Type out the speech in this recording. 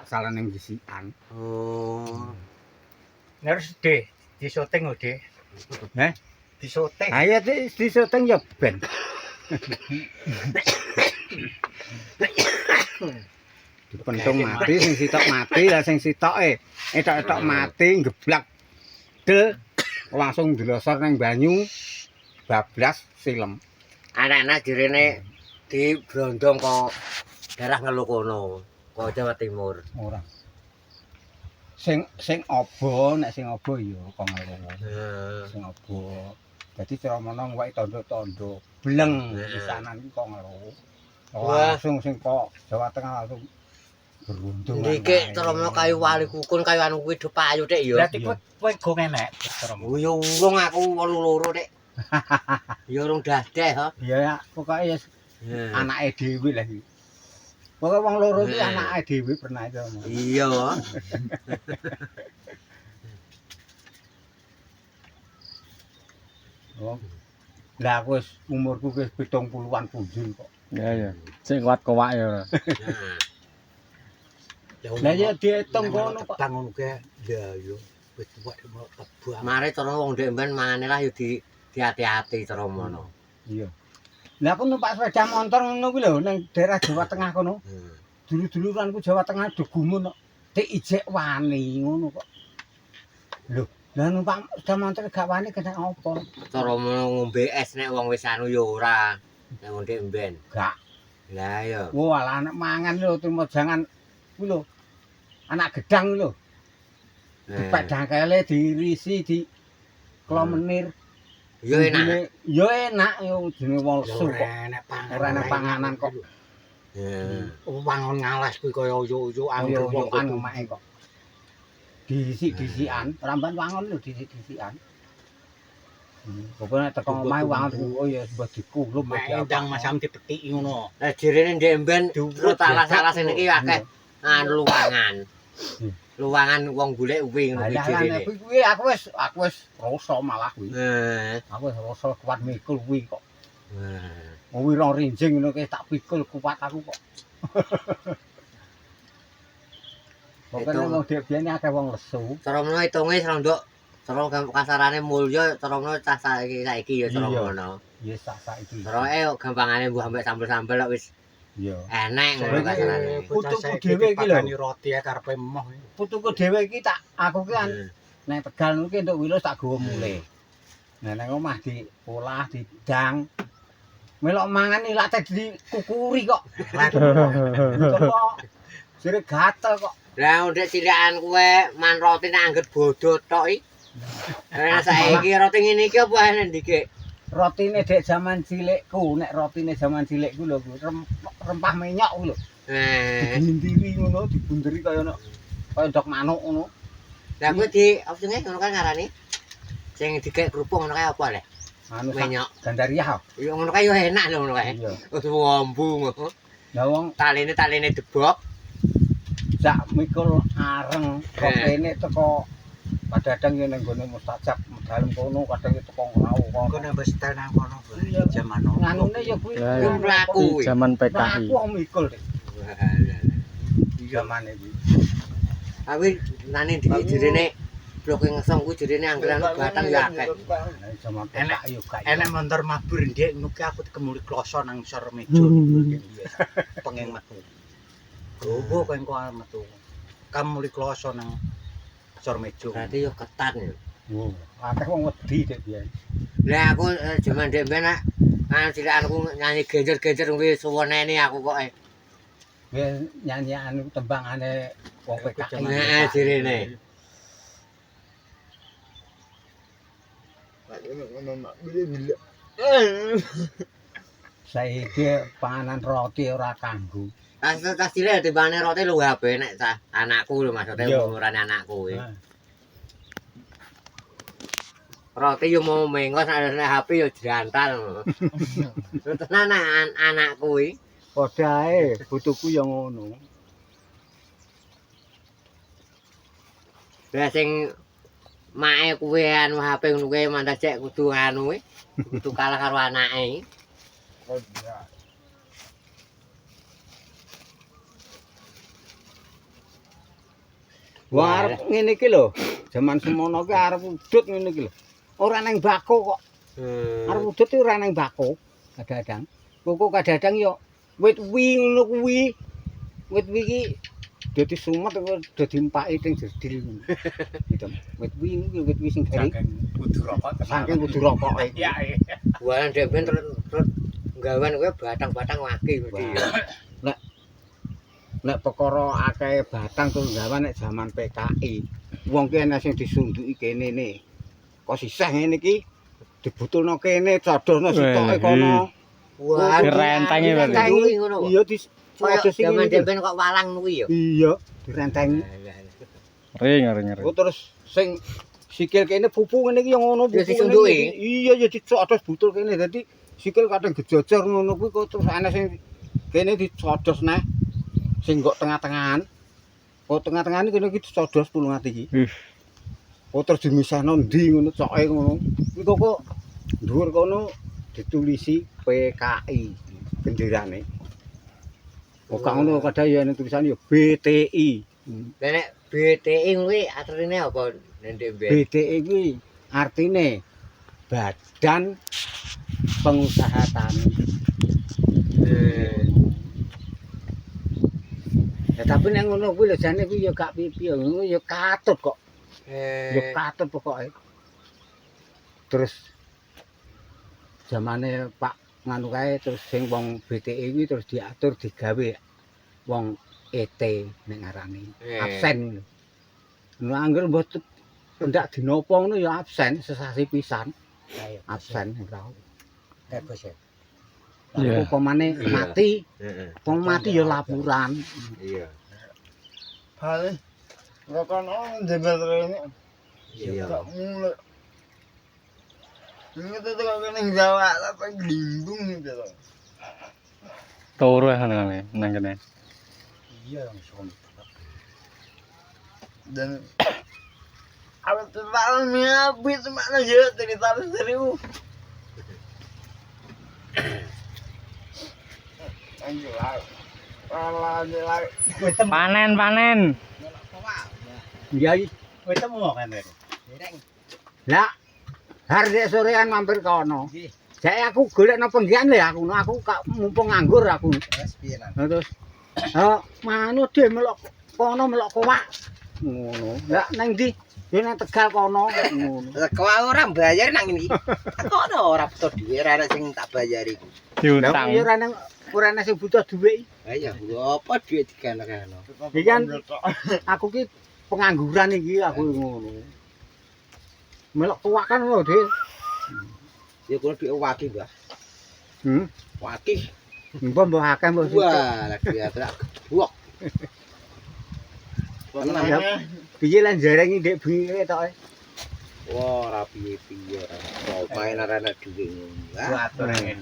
salah ning disikan. Oh. Harus di syuting lho, Dik. Heh? Di syuting. Ayo di syuting ya ben. Dipentung mati sing sitok mati lah sing sitoke etok-etok mati geblak del langsung dilosor nang banyu bablas silem. Anak-anak direne di Brondong kok daerah ngelu kono, kok Jawa Timur. Ora. Sing aba nek sing aba ya kok ngelu. Sing aba. Dadi Tramono wae tondo-tondo bleng pisanan iki kok ngelu. Langsung sing kok Jawa Tengah langsung beruntung. Iki Tramono kayu wali kukun kayu anu kuwi do payu Dik ya. Berarti kowe go enek Tramono. Oh ya urung aku 8 Dik. Ya urung dadeh ho. Ya pokoke ya anake dhewe lah iki. Pokoke wong loro iki anake dhewe pernah itu. Iya. Oh. Lah aku wis umurku wis 70-an punjul kok. Ya. Sing kuat kowak ya. Lah ya diitung kono kok. Bang ngono ke. Lah yo wis tuwek kebang. Mare cara wong ndek mben mangane lah yo di-hati-hati cara mono. Iya. Lah aku numpak sepeda motor ngono kuwi lho ning daerah Jawa Tengah kono. Dulu-duluranku Jawa Tengah do gumun kok. Dik ijek wani ngono kok. Lho, lah numpak sepeda motor gak wani kena apa? Cara mono ngombe es nek wong wis anu yo ora. Nek ndek mben. Gak. Lah yo. Wah, lah anak mangan lho terima jangan kuwi lho. Anak gedang lho. Dipek dangkele dirisi di klomenir. Yo enak. Yo enak yo jenenge wong lesu kok. Ora enak panganan kok. Wangon ngalas kuwi kaya yo-yoan Yo-yoan omake kok. Disik-disikan, ramban wangon lho disik-disikan. Pokoke nek teko omahe wangon oh ya mbah dikulum ndang macam dipetiki ngono. Lah direne ndek mben salah niki akeh anu luwangan. Luwangan wong golek kuwi ngono kuwi direne. Kuwi aku wis rasa malah kuwi. Aku wis rasa kuat mikul kuwi kok. Wong wira rinjing ngono ki tak pikul kuat aku kok. Pokoke wong dhek biyen akeh wong lesu. Cara menawa hitunge rondok cara kasarane mulya cara menawa cah saiki ya cara ngono. Iya saiki. Cara gampangane mbuh ambek sambel-sambel kok wis iya. Enek ngono kasarane. Putuku dhewe iki lho. Roti karepe emoh. Putuku dhewe iki tak aku ki kan nek Tegal niku entuk wilus tak gawa mule. Nah nang omah diolah, didang. Melok mangan ilak teh dikukuri kok. Kok jere gatel kok. Lah ndek cilikan kowe man roti nek angger bodho tok iki. Lah saiki roti ngene iki apa enek ndike? Rotine dek zaman cilikku, nek rotine zaman cilikku lho rempah menyok ku lho. Digundiri ngono, dibunderi kaya ndok manuk ngono. Lah kowe di apa jenenge ngono kan ngarani? Sing dikek kerupuk ngono kae apa le? Anu menyok. Gandaria. Ya ngono kae yo enak lho ngono kae. Iya. Wis wombu ngono. Lah wong Taline debok. sak mikul areng rokene teko padadang yen nang gone mustajab dalem kono kadang teko ngrawu kono. Kono wis setel nang kono jaman ono. Nganune ya kuwi Yo mlaku. Zaman PKI. Aku mikul Dik. Zamane iki. Tapi nane direne blok ngesong kuwi direne anggaran batang ya akeh. Zaman Enek- PKI yo gak. Enek motor mabur ndek nuke aku kemuli kloso nang sor meja. Pengen metu. Gowo kowe engko arep metu. Kamu muli kloso nang sor meja. Berarti yo ketat yo. Wow, akeh wong wedi Dik biyen. Lah aku jaman ndek ben kan cilikanku nyanyi genjer-genjer kuwi suwenene aku kok. Biyen nyanyian tembangane wong PKI. Heeh direne. Saiki panganan roti ora kanggo. Tas cilik timbangane roti luwih apik nek cah anakku lho maksudnya Iya. umurane anakku kuwi. Nah, Roti yo mau mengko nek HP yo jantal. Tenan anakku kuwi. padha ae butuhku ya ngono. Lah sing mae kuwi anu HP ngono kuwi mantas cek kudu anu kuwi. Kudu kalah karo anake. Oh iya. Wah, arep ngene iki lho. Jaman semono ki arep udut ngene iki lho. Ora nang bako kok. Arep udut iki ora nang bako. Kadang-kadang. Kok kadang-kadang yo wit wi ngono kuwi. Wit wi iki dadi sumet kok dadi empake teng jedil ngono. Gitu. Wit wi iki wit wi sing garing. kudu rokok. Saking kudu rokoke. Ya. Bualan dhek ben terus gawan kowe batang-batang waki mesti. Nek perkara akeh batang tuh gawan nek jaman PKI. Wong ki ana sing disunduki kene ne. Kok sisih ngene iki dibutulno kene codosno sitoke kono. Wah, Direntengi berarti. Ngono. Iya di Kaya codos jaman iki. ben kok walang kuwi ya. Iya, direntengi. Ngeri. Oh terus sing sikil kene pupu ngene iki ya ngono Ya pupu disunduki? ngene iki. Iya ya dicodos butul kene dadi sikil kadang gejojer ngono kuwi kok terus ana sing kene dicodos neh. Sing kok tengah-tengahan. Kok tengah-tengahan kene iki dicodos pulungan iki. Oh terus dimisahno ndi ngono coke ngono. Kuwi kok dhuwur kono ditulisi PKI benderane. Oh gak ngono kadang ya ana tulisan ya BTI. Lah nek BTI kuwi artine apa ndek ben? BTI kuwi artine Badan Pengusaha Tani. Ya tapi nek ngono kuwi lho jane kuwi ya gak pipi ngono ya katut kok. Ya katut pokoke. Terus zamane Pak nganu kae terus sing wong BTI kuwi terus diatur digawe wong ET nek ngarani. Absen. Lho angger mboten ndak dinopo ngono ya absen sesasi pisan. Absen ora. Tebus ya. Iya. Upamane mati, Heeh. wong mati ya laporan. Iya. Hale. Ora kono jebel rene. Iya. Tak mulai. Ini tuh kalau kena Jawa apa glimbung gitu loh. Turu ya nang kene. Iya langsung. Dan apa tuh malamnya habis mana aja dari tahun 1000. Anjir lah. Alah. Panen. Ya Kowe temu kan Rek? lah hari sorean mampir kono. Saya aku golekno penggian lho aku mumpung nganggur aku. Wes piye lan? Terus manu dhe melok kono melok kowak. Ngono. Lah nang ndi? Ya nang Tegal kono ngono. Kok ora bayar nang iki. Kono ora butuh dhuwit ora ana sing tak bayar iku. Diutang. Ya ora nang sing butuh dhuwit. Ha ya apa dhuwit digano-gano. Iki kan aku ki pengangguran iki aku ngono. Melok kowak kan lho, Dik. Ya kulo dhuwit waki, Mbah. Waki. Mbah akeh mbah. Wah, lagi tak gebuk. Namanya Piye lan jarengi ndek bengi tok. Wah, ora piye-piye ora. Kok main arek dhuwit ngono. atur